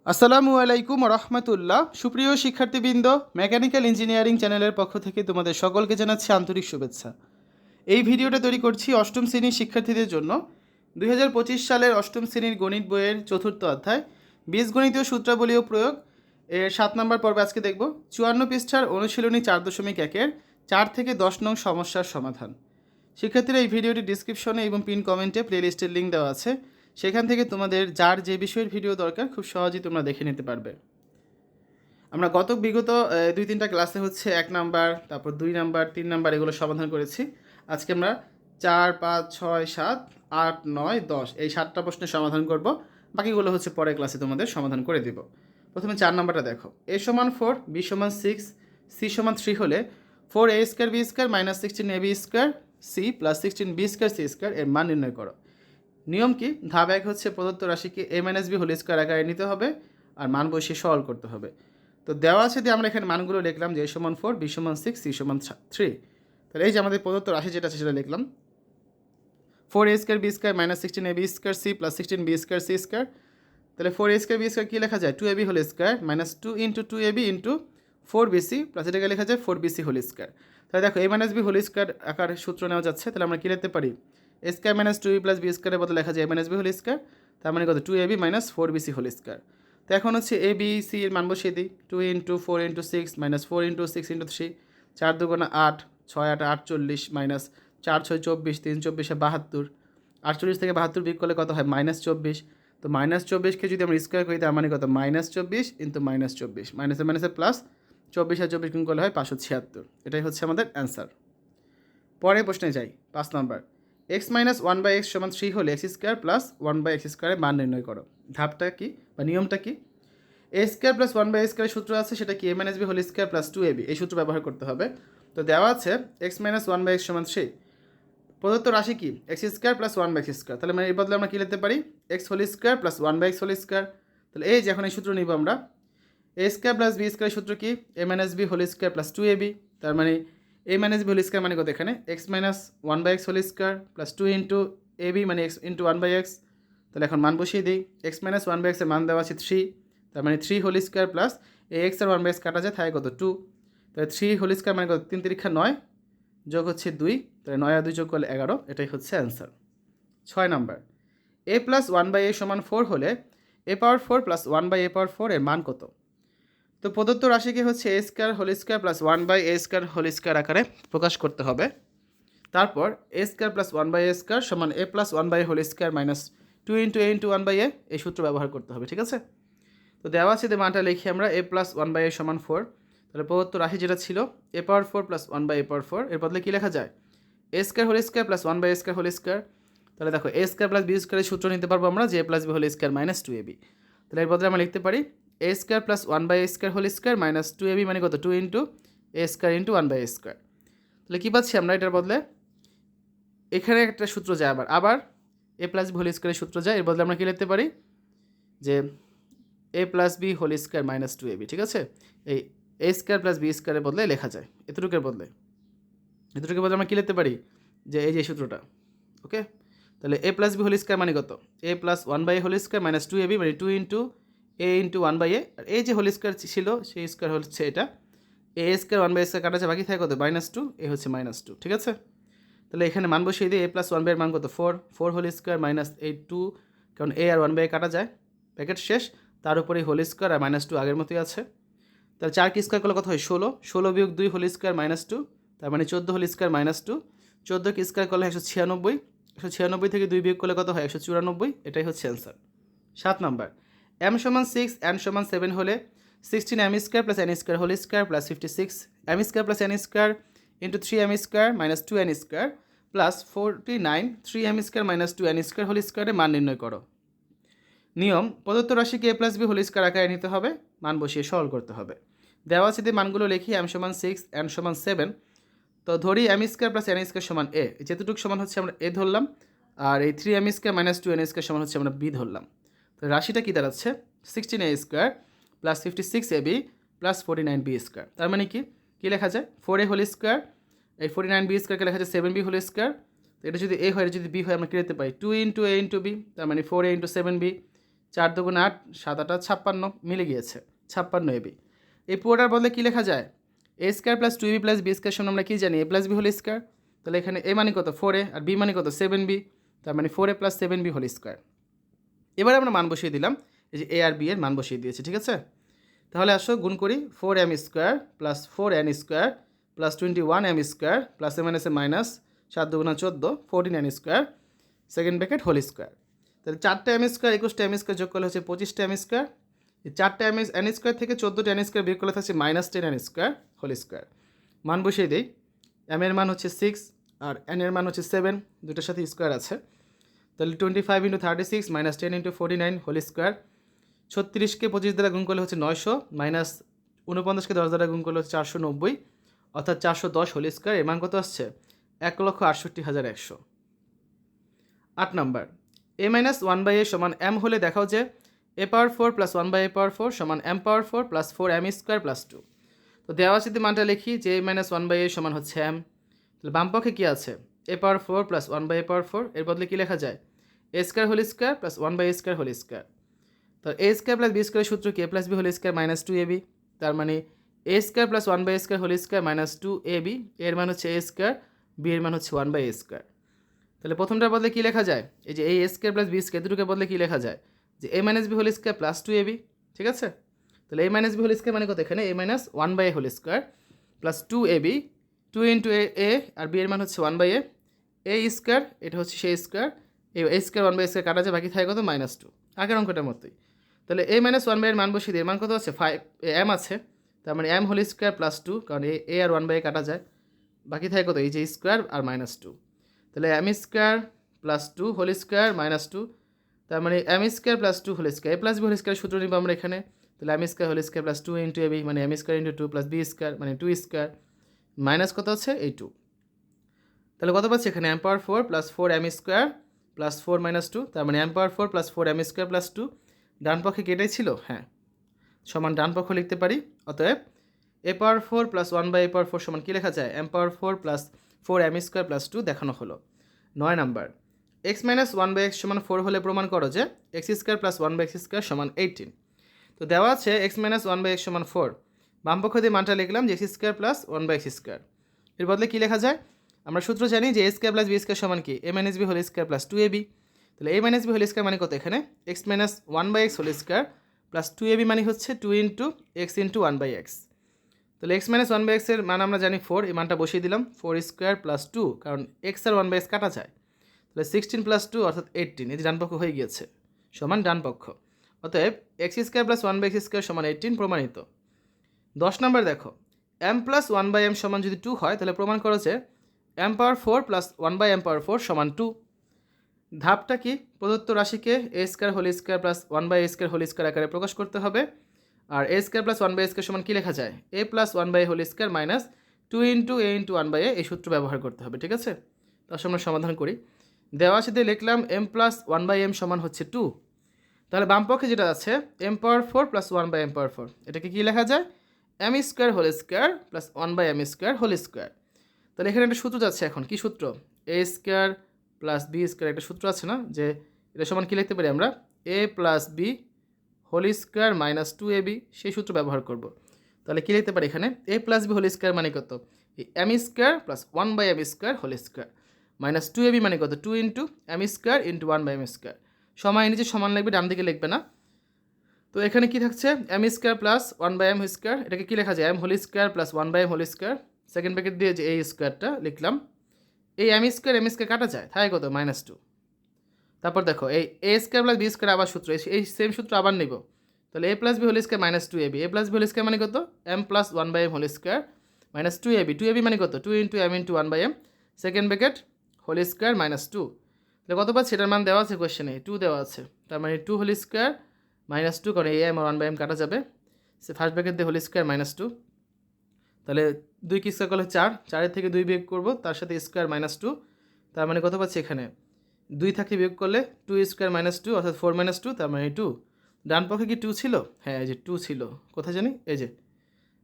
আসসালামু আলাইকুম রহমতুল্লাহ। সুপ্রিয় শিক্ষার্থীবৃন্দ, মেকানিক্যাল ইঞ্জিনিয়ারিং চ্যানেলের পক্ষ থেকে তোমাদের সকলকে জানাচ্ছি আন্তরিক শুভেচ্ছা। এই ভিডিওটা তৈরি করছি অষ্টম শ্রেণীর শিক্ষার্থীদের জন্য। 2025 সালের অষ্টম শ্রেণীর গণিত বইয়ের চতুর্থ অধ্যায় বীজগণিতীয় সূত্রাবলী ও প্রয়োগ এর 7 নম্বর পর্বে আজকে দেখব 54 পৃষ্ঠার অনুশীলনী 4.1-এর 4 থেকে 10 নং সমস্যার সমাধান। শিক্ষার্থীরা এই ভিডিওটি ডিসক্রিপশনে এবং পিন কমেন্টে প্লেলিস্টের লিঙ্ক দেওয়া আছে, সেখান থেকে তোমাদের যার যে বিষয়ের ভিডিও দরকার খুব সহজেই তোমরা দেখে নিতে পারবে। আমরা বিগত 2-3টা ক্লাসে হচ্ছে 1 নাম্বার, তারপর 2 নাম্বার, 3 নাম্বার এগুলো সমাধান করেছি। আজকে আমরা 4, 5, 6, 7, 8, 9, 10 এই 7টা প্রশ্নের সমাধান করব। বাকিগুলো হচ্ছে পরের ক্লাসে তোমাদের সমাধান করে দিব। প্রথমে 4 নাম্বারটা দেখো। a = 4, b = 6, c = 3 হলে 4a² b² - 16ab² c + 16b² c² এর মান নির্ণয় করো। নিয়ম কি? ধাপ 1 হচ্ছে প্রদত্ত রাশিকে a - b হোল স্কয়ার আকারে নিতে হবে আর মান বসিয়ে সরল করতে হবে। তো দেওয়া আছে যে আমরা এখানে মানগুলো লিখলাম যে a = 4, b = 6, c = 3। তাহলে এই যে আমাদের প্রদত্ত রাশি যেটা আছে সেটা লিখলাম 4a² b² - 16ab² c + 16b² c²। তাহলে 4a² b² কী লেখা যায়? 2ab whole square - 2 × 2ab × 4bc plus এটাকে লেখা যায় 4bc হোল স্কয়ার। তাহলে দেখো a - b হোল স্কয়ার আকারে সূত্র নেওয়া যাচ্ছে। তাহলে আমরা কী লিখতে পারি? a² - 2ab + b² এর বদলে লেখা যায় a - b হোল স্কয়ার। তার মানে কত? 2ab - 4bc whole square. তো এখন হচ্ছে a b c এর মান বসিয়ে দিই। 2 × 4 × 6 - 4 × 6 × 3, 4 × 2 = 8, 6 × 8 = 48 - 4 × 6 = 24, 3 × 24 = 72, 48 থেকে 72 বিয়োগ করলে কত হয়? -24। তো -24কে যদি আমরা স্কোয়ার করি তার মানে কত? -24 × -24, মাইনাসে মাইনাসে প্লাস, 24 আর 24 গুণ করলে হয় 576। এটাই হচ্ছে আমাদের অ্যান্সার। পরের প্রশ্নে যাই। 5 নাম্বার। x - 1/x = 3 হলে x² + 1/x² এর মান নির্ণয় করো। ধাপটা কি বা নিয়মটা কি? a² + 1/x² সূত্র আছে, সেটা কি? a - b whole square plus 2ab, এই সূত্র ব্যবহার করতে হবে। তো দেওয়া আছে x - 1/x = 3, প্রদত্ত রাশি কি? x² + 1/x²। তাহলে মানে এর বদলে আমরা কী লিখতে পারি? x whole square plus 1/x whole square. তাহলে এই যে এখন এই সূত্র নিব আমরা। a² + b² সূত্র কি? a - b whole square plus 2ab। তার মানে a - b হোল স্কয়ার মানে কত এখানে? x - 1/x whole square plus 2 × ab মানে x × 1/x। তাহলে এখন মান বসিয়ে দিই। x - 1/x এর মান দেওয়া আছে 3, তার মানে 3 হোল স্কয়ার প্লাস এই x আর 1/x কাটা যায়, থাকে কত? 2। তাহলে 3 হোল স্কয়ার মানে কত? 3 × 3 = 9, যোগ হচ্ছে 2, তাহলে 9 আর 2 যোগ করলে 11। এটাই হচ্ছে অ্যান্সার। 6 নাম্বার। a + 1/a = 4 হলে a⁴ + 1/a⁴ এর মান কত? তো প্রদত্ত রাশিকে হচ্ছে a² whole square plus 1/a² whole square আকারে প্রকাশ করতে হবে। তারপর a² + 1/a² সমান a + 1/a whole square minus 2 × a × 1/a, এই সূত্র ব্যবহার করতে হবে। ঠিক আছে? তো দেওয়া আছে যে মানটা লিখি আমরা a + 1/a = 4। তাহলে প্রদত্ত রাশি যেটা ছিল a⁴ + 1/a⁴, এর বদলে কী লেখা যায়? a² whole square plus 1/a² whole square. তাহলে দেখো a² + b² এর সূত্র নিতে পারবো আমরা যে a + b whole square minus 2ab। তাহলে এর বদলে আমরা লিখতে পারি a² + 1/a² whole square minus 2ab মানে কত? 2 × a² × 1/a²। তাহলে কী পাচ্ছি আমরা এটার বদলে? এখানে একটা সূত্র যায়, আবার a + b হোল স্কয়ারের সূত্র যায়। এর বদলে আমরা কী লিখতে পারি? যে a + b whole square minus 2ab। ঠিক আছে? এই a² + b² এর বদলে লেখা যায় এতটুকুর বদলে আমরা কী লিখতে পারি? যে এই যে সূত্রটা। ওকে? তাহলে a + b হোল স্কয়ার মানে কত? a + 1/a whole square minus 2ab মানে 2 × a × 1/a। আর এই যে হোল স্কয়ার ছিল সেই স্কয়ার হচ্ছে এটা। a² 1/a² কাটা যায়, বাকি থাকে কত? -2, এ হচ্ছে -2। ঠিক আছে? তাহলে এখানে মান বসিয়ে দিই। a + 1/a এর মান কত? 4 হোল স্কয়ার মাইনাস এই 2, কারণ a আর 1/a কাটা যায়, ব্র্যাকেট শেষ। তার উপরে হোল স্কয়ার আর -2 আগের মতোই আছে। তাহলে 4 কে স্কয়ার করলে কত হয়? 16, 16 বিয়োগ 2 হোল স্কয়ার -2, তার মানে 14 হোল স্কয়ার -2, 14 কে স্কয়ার করলে 196, 196 থেকে 2 বিয়োগ করলে কত হয়? 194। এটাই হচ্ছে অ্যান্সার। 7 নাম্বার। m = 6, n = 7 হলে 16m² + n² whole square plus 56m² + n² × 3m² - 2n² plus 49 3m² - 2n² whole স্কয়ারের মান নির্ণয় করো। নিয়ম: প্রদত্ত রাশিকে a + b হোল স্কয়ার আকারে নিতে হবে, মান বসিয়ে সরল করতে হবে। দেওয়া আছে যে মানগুলো লিখি। m = 6, n = 7। তো ধরি m² + n² সমান a, যেতটুকু সমান হচ্ছে আমরা a ধরলাম, আর এই 3m² - 2n² সমান হচ্ছে আমরা b ধরলাম। তো রাশিটা কি দাঁড়াচ্ছে? 16a² + 56ab + 49b²। তার মানে কি কী লেখা যায়? 4a হোল স্কয়ার, এই 49b² লেখা যায় 7b হোল স্কয়ার। তো এটা যদি a হয়, এটা যদি b হয়, আমরা কী লিখতে পারি? 2 × a × b, তার মানে 4a × 7b। 4 দুগুণে 8, 7 8 56 মিলে গিয়েছে, 56 এবি। এই পুরোটার বদলে কী লেখা যায়? A square plus 2ab plus B square সমান আমরা কী জানি? A plus B whole square. তাহলে এখানে এ মানে কত? 4a, আর বি মানে কত? 7b, তার মানে 4a plus 7b whole square. এবার আমরা মান বসিয়ে দিলাম, এই যে এ আর বি এর মান বসিয়ে দিয়েছি, ঠিক আছে? তাহলে আসো গুণ করি, 4m square plus 4n square plus 21m square plus M N S A minus 7 দুগুণা 14, 14n square second bracket whole square. তাহলে 4টা এম স্কোয়ার 21টা এম স্কোয়ার যোগ করলে হচ্ছে 25টা এম স্কোয়ার। এই 4টা এন স্কোয়ার থেকে 14টা এন স্কোয়ার বিয়োগ করলে থাকছে -10n স্কোয়ার হোল স্কোয়ার। মান বসিয়ে দিই, এম এর মান হচ্ছে 6 আর এন এর মান হচ্ছে 7, দুটোর সাথে স্কোয়ার আছে। তাহলে 25 × 36 -10 × 49 হোল স্কোয়ার। 36কে 25 দ্বারা গুণ করলে হচ্ছে 900, মাইনাস 49কে 10 দ্বারা গুণ করলে হচ্ছে 490, অর্থাৎ 410 হোল স্কোয়ার। এর মান কত আসছে? 1,68,100। 8 নাম্বার, a মাইনাস 1/a সমান m হলে দেখাও যে a পাওয়ার 4 প্লাস 1/a পাওয়ার 4 সমান m পাওয়ার 4 প্লাস 4m স্কোয়ার প্লাস 2। তো দেওয়া আছে মানটা লিখি যে a মাইনাস 1/a সমান হচ্ছে m। তাহলে বাম পক্ষে কী আছে? a পাওয়ার 4 প্লাস 1/a পাওয়ার 4, এর বদলে কী লেখা যায়? a square whole square plus 1/a square whole square. তো a স্কোয়ার প্লাস বি স্কোয়ারের সূত্র কি? a plus B whole square minus 2ab, তার মানে a square plus 1/a square whole square minus 2ab, এর মান হচ্ছে a স্কোয়ার, b এর মান হচ্ছে 1/a স্কোয়ার। তাহলে প্রথমটার বদলে কী লেখা যায়? এই যে a square plus B square দুটোকে বদলে কী লেখা যায়? যে a minus B whole square plus 2ab, ঠিক আছে? তাহলে a minus B whole square মানে কত? এখানে a minus 1/a whole square plus 2ab, 2 into a আর b এর মান হচ্ছে 1/a, a স্কোয়ার, এটা হচ্ছে সেই স্কোয়ার, এই a স্কোয়ার 1/a স্কোয়ার কাটা যায়, বাকি থাকে কত? -2, আগের অঙ্কটার মতোই। তাহলে a মাইনাস 1/a এর মান বসিয়ে দিয়ে এর মান কত আছে? 5 m আছে, তার মানে m হোল স্কোয়ার প্লাস 2, কারণ a আর 1/a কাটা যায়, বাকি থাকে কত? এই যে স্কোয়ার আর -2। তাহলে m square plus 2 whole square minus 2, তার মানে m square plus 2 whole square, a plus B whole square সূত্র নিব আমরা এখানে। তাহলে m square whole square plus 2 into ab মানে m square into 2 plus b square মানে 2 স্কোয়ার মাইনাস কত আছে? এই 2। তাহলে কত পাচ্ছি এখানে? m পাওয়ার 4 plus 4m square plus 4 minus 2, তার মানে m পাওয়ার 4 প্লাস 4m স্কোয়ার প্লাস 2। ডান পক্ষে কেটাই ছিল, হ্যাঁ, সমান ডান পক্ষ লিখতে পারি। অতএব a পাওয়ার 4 প্লাস 1/a পাওয়ার 4 সমান কী লেখা যায়? m পাওয়ার 4 প্লাস 4m স্কোয়ার প্লাস 2 দেখানো হলো। 9 নাম্বার, x মাইনাস 1/x সমান 4 হলে প্রমাণ করো যে x square plus 1/x square সমান 18। তো দেওয়া আছে x মাইনাস 1/x সমান 4, বাম পক্ষ দিয়ে মানটা লিখলাম যে x square plus 1/x square. এর বদলে কী লেখা যায়? আমরা সূত্র জানি যে a square plus B square সমান কি? a minus B whole square plus 2ab। তাহলে a minus B whole square মানে কত? এখানে x minus 1/x whole square plus 2ab মানে হচ্ছে 2 ইন্টু x ইন্টু 1/x। তাহলে x মাইনাস 1/x এর মান আমরা জানি 4, এই মানটা বসিয়ে দিলাম, 4 স্কোয়ার প্লাস 2, কারণ x আর 1/x কাটা যায়। তাহলে 16 প্লাস 2 অর্থাৎ 18, এই যে ডান পক্ষ হয়ে গিয়েছে, সমান ডান পক্ষ। অতএব x square plus 1/x square সমান 18 প্রমাণিত। 10 নাম্বার দেখো, m প্লাস 1/m সমান যদি 2 হয় তাহলে প্রমাণ করো যে m পাওয়ার 4 প্লাস 1/m পাওয়ার 4 সমান 2। ধাপটা কি? প্রদত্ত রাশিকে a square whole square plus 1/a square whole square আকারে প্রকাশ করতে হবে। আর a square plus 1/a square সমান কী লেখা যায়? a plus 1/a whole square minus 2 into a into 1/a, এই সূত্র ব্যবহার করতে হবে, ঠিক আছে? তো আসলে আমরা সমাধান করি। দেওয়া আছে দিয়ে লিখলাম m প্লাস 1/m সমান হচ্ছে 2। তাহলে বাম পক্ষে যেটা আছে m পাওয়ার 4 প্লাস 1/m পাওয়ার 4, এটাকে কী লেখা যায়? m square whole square plus 1/m square whole square. তাহলে এখানে একটা সূত্র যাচ্ছে, এখন কি সূত্র? a square plus B square একটা সূত্র আছে না, যে এটা সমান কী লিখতে পারি আমরা? a plus B whole square minus 2ab, সেই সূত্র ব্যবহার করব। তাহলে কী লিখতে পারি এখানে? a plus B whole square মানে কত? এই m square plus 1/m square whole square minus 2ab মানে কত? 2 into m square into 1/m square. সময় নিচে সমান লিখবে, ডান দিকে লিখবে না। তো এখানে কি থাকছে? m square plus 1/m square, এটাকে কী লেখা যায়? m whole square plus 1/m whole square, second bracket দিয়ে যে এই স্কোয়ারটা লিখলাম। এই m স্কোয়ার কাটা যায়, থাকে কত? -2। তারপর দেখো এই a square plus B square আবার সূত্র, এই সেম সূত্র আবার নিব। তাহলে a plus B whole square minus 2ab, a plus B whole square মানে কত? m plus 1/m whole square minus 2ab, 2ab মানে কত? 2 into m into 1/m, second bracket whole square minus 2। তাহলে কত পাচ্ছি? এটার মান দেওয়া আছে কোয়েশ্চেনে, 2 দেওয়া আছে, তার মানে 2 হোল স্কোয়ার মাইনাস 2, কারণ এই m আর 1/m কাটা যাবে, সে ফার্স্ট ব্র্যাকেট দিয়ে হোল স্কোয়ার মাইনাস 2। তাহলে 2 কি স্কোয়ার করলে 4, 4 থেকে 2 বিয়োগ করবো, তার সাথে স্কোয়ার মাইনাস 2, তার মানে কত পাচ্ছি এখানে? 2 থেকে বিয়োগ করলে 2 স্কোয়ার মাইনাস 2 অর্থাৎ 4 মাইনাস 2, তার মানে 2। ডান পক্ষে কি 2 ছিল? হ্যাঁ, এই যে 2 ছিল, কোথায় জানি, এই যে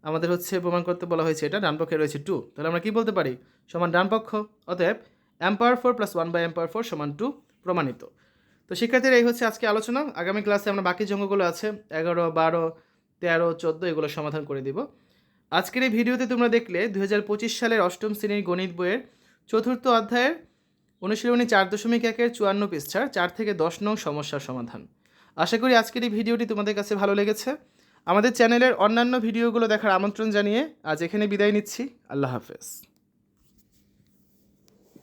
আমাদের হচ্ছে প্রমাণ করতে বলা হয়েছে, এটা ডান পক্ষে রয়েছে 2। তাহলে আমরা কি বলতে পারি? সমান ডান পক্ষ। অতএব m পাওয়ার 4 প্লাস 1/m পাওয়ার 4 সমান 2 প্রমাণিত। তো শিক্ষার্থীরা এই হচ্ছে আজকে আলোচনা। আগামী ক্লাসে আমরা বাকি যে অঙ্কগুলো আছে 11, 12, 13, 14 এগুলো সমাধান করে দিব। আজকের এই ভিডিওতে তোমরা দেখলে 2025 সালের অষ্টম শ্রেণীর গণিত বইয়ের চতুর্থ অধ্যায়ের অনুশীলনী 4.1-এর 54 পৃষ্ঠার 4 থেকে 10 নং সমস্যার সমাধান। আশা করি আজকের এই ভিডিওটি তোমাদের কাছে ভালো লেগেছে। আমাদের চ্যানেলের অন্যান্য ভিডিওগুলো দেখার আমন্ত্রণ জানিয়ে আজ এখানে বিদায় নিচ্ছি। আল্লাহ হাফেজ।